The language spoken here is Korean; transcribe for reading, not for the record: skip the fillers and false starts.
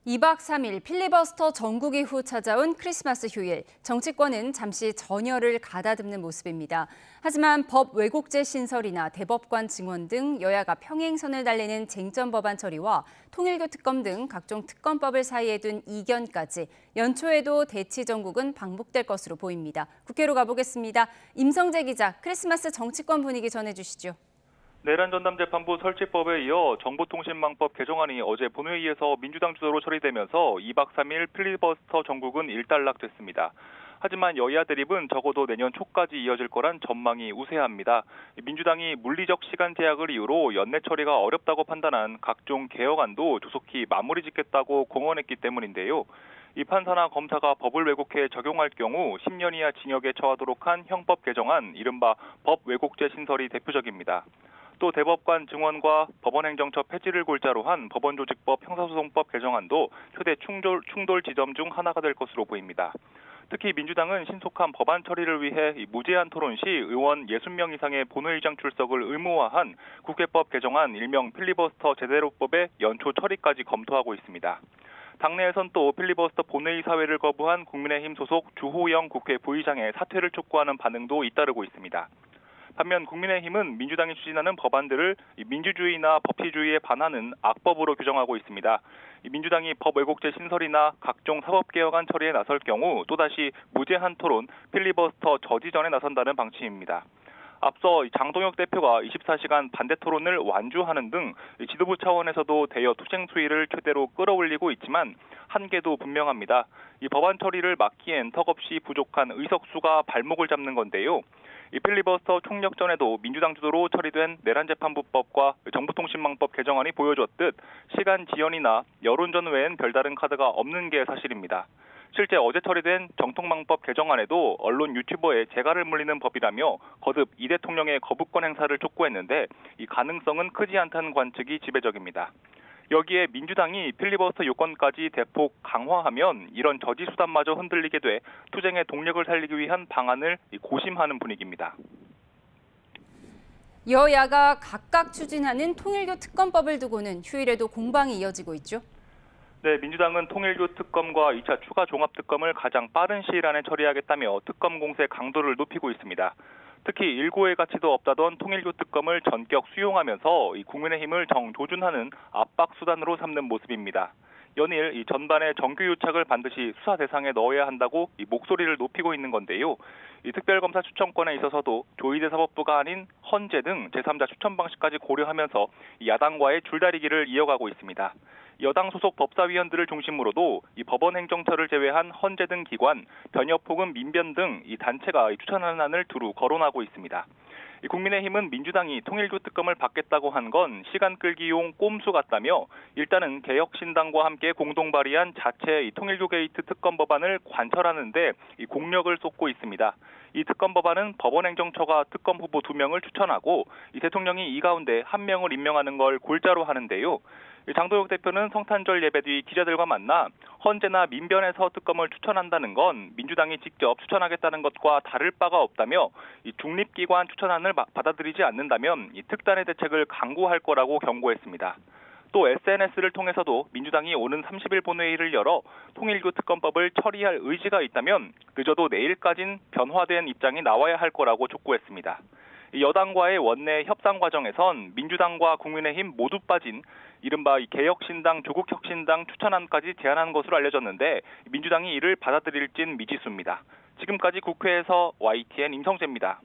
2박 3일 필리버스터 전국 이후 찾아온 크리스마스 휴일, 정치권은 잠시 전열을 가다듬는 모습입니다. 하지만 법 왜곡죄 신설이나 대법관 증원 등 여야가 평행선을 달리는 쟁점 법안 처리와 통일교 특검 등 각종 특검법을 사이에 둔 이견까지 연초에도 대치 전국은 반복될 것으로 보입니다. 국회로 가보겠습니다. 임성재 기자, 크리스마스 정치권 분위기 전해주시죠. 내란 전담재판부 설치법에 이어 정보통신망법 개정안이 어제 본회의에서 민주당 주도로 처리되면서 2박 3일 필리버스터 전국은 일단락됐습니다. 하지만 여야 대립은 적어도 내년 초까지 이어질 거란 전망이 우세합니다. 민주당이 물리적 시간 제약을 이유로 연내 처리가 어렵다고 판단한 각종 개혁안도 조속히 마무리 짓겠다고 공언했기 때문인데요. 이 판사나 검사가 법을 왜곡해 적용할 경우 10년 이하 징역에 처하도록 한 형법 개정안, 이른바 법 왜곡죄 신설이 대표적입니다. 또 대법관 증원과 법원행정처 폐지를 골자로 한 법원조직법 형사소송법 개정안도 현대 충돌 지점 중 하나가 될 것으로 보입니다. 특히 민주당은 신속한 법안 처리를 위해 무제한 토론 시 의원 60명 이상의 본회의장 출석을 의무화한 국회법 개정안 일명 필리버스터 제대로법의 연초 처리까지 검토하고 있습니다. 당내에선 또 필리버스터 본회의 사회를 거부한 국민의힘 소속 주호영 국회 부의장의 사퇴를 촉구하는 반응도 잇따르고 있습니다. 반면 국민의힘은 민주당이 추진하는 법안들을 민주주의나 법치주의에 반하는 악법으로 규정하고 있습니다. 민주당이 법 왜곡죄 신설이나 각종 사법개혁안 처리에 나설 경우 또다시 무제한 토론, 필리버스터 저지전에 나선다는 방침입니다. 앞서 장동혁 대표가 24시간 반대 토론을 완주하는 등 지도부 차원에서도 대여 투쟁 수위를 최대로 끌어올리고 있지만 한계도 분명합니다. 이 법안 처리를 막기엔 턱없이 부족한 의석수가 발목을 잡는 건데요. 이 필리버스터 총력 전에도 민주당 주도로 처리된 내란재판부법과 정보통신망법 개정안이 보여줬듯 시간 지연이나 여론전 외엔 별다른 카드가 없는 게 사실입니다. 실제 어제 처리된 정통망법 개정안에도 언론 유튜버의 재갈을 물리는 법이라며 거듭 이 대통령의 거부권 행사를 촉구했는데 이 가능성은 크지 않다는 관측이 지배적입니다. 여기에 민주당이 필리버스터 요건까지 대폭 강화하면 이런 저지 수단마저 흔들리게 돼 투쟁의 동력을 살리기 위한 방안을 고심하는 분위기입니다. 여야가 각각 추진하는 통일교 특검법을 두고는 휴일에도 공방이 이어지고 있죠. 네, 민주당은 통일교 특검과 2차 추가 종합특검을 가장 빠른 시일 안에 처리하겠다며 특검 공세 강도를 높이고 있습니다. 특히 일고의 가치도 없다던 통일교 특검을 전격 수용하면서 국민의힘을 정조준하는 압박 수단으로 삼는 모습입니다. 연일 이 전반의 정규 유착을 반드시 수사 대상에 넣어야 한다고 목소리를 높이고 있는 건데요. 이 특별검사 추천권에 있어서도 조희대 사법부가 아닌 헌재 등 제3자 추천 방식까지 고려하면서 야당과의 줄다리기를 이어가고 있습니다. 여당 소속 법사위원들을 중심으로도 이 법원 행정처를 제외한 헌재 등 기관, 변협 혹은 민변 등 이 단체가 추천하는 안을 두루 거론하고 있습니다. 국민의힘은 민주당이 통일교 특검을 받겠다고 한 건 시간 끌기용 꼼수 같다며 일단은 개혁신당과 함께 공동 발의한 자체 통일교 게이트 특검 법안을 관철하는데 공력을 쏟고 있습니다. 이 특검 법안은 법원행정처가 특검 후보 2명을 추천하고 이 대통령이 이 가운데 1명을 임명하는 걸 골자로 하는데요. 장동혁 대표는 성탄절 예배 뒤 기자들과 만나 헌재나 민변에서 특검을 추천한다는 건 민주당이 직접 추천하겠다는 것과 다를 바가 없다며 이 중립기관 추천안을 받아들이지 않는다면 이 특단의 대책을 강구할 거라고 경고했습니다. 또 SNS를 통해서도 민주당이 오는 30일 본회의를 열어 통일교 특검법을 처리할 의지가 있다면 늦어도 내일까진 변화된 입장이 나와야 할 거라고 촉구했습니다. 여당과의 원내 협상 과정에선 민주당과 국민의힘 모두 빠진 이른바 개혁신당, 조국혁신당 추천안까지 제안한 것으로 알려졌는데 민주당이 이를 받아들일진 미지수입니다. 지금까지 국회에서 YTN 임성재입니다.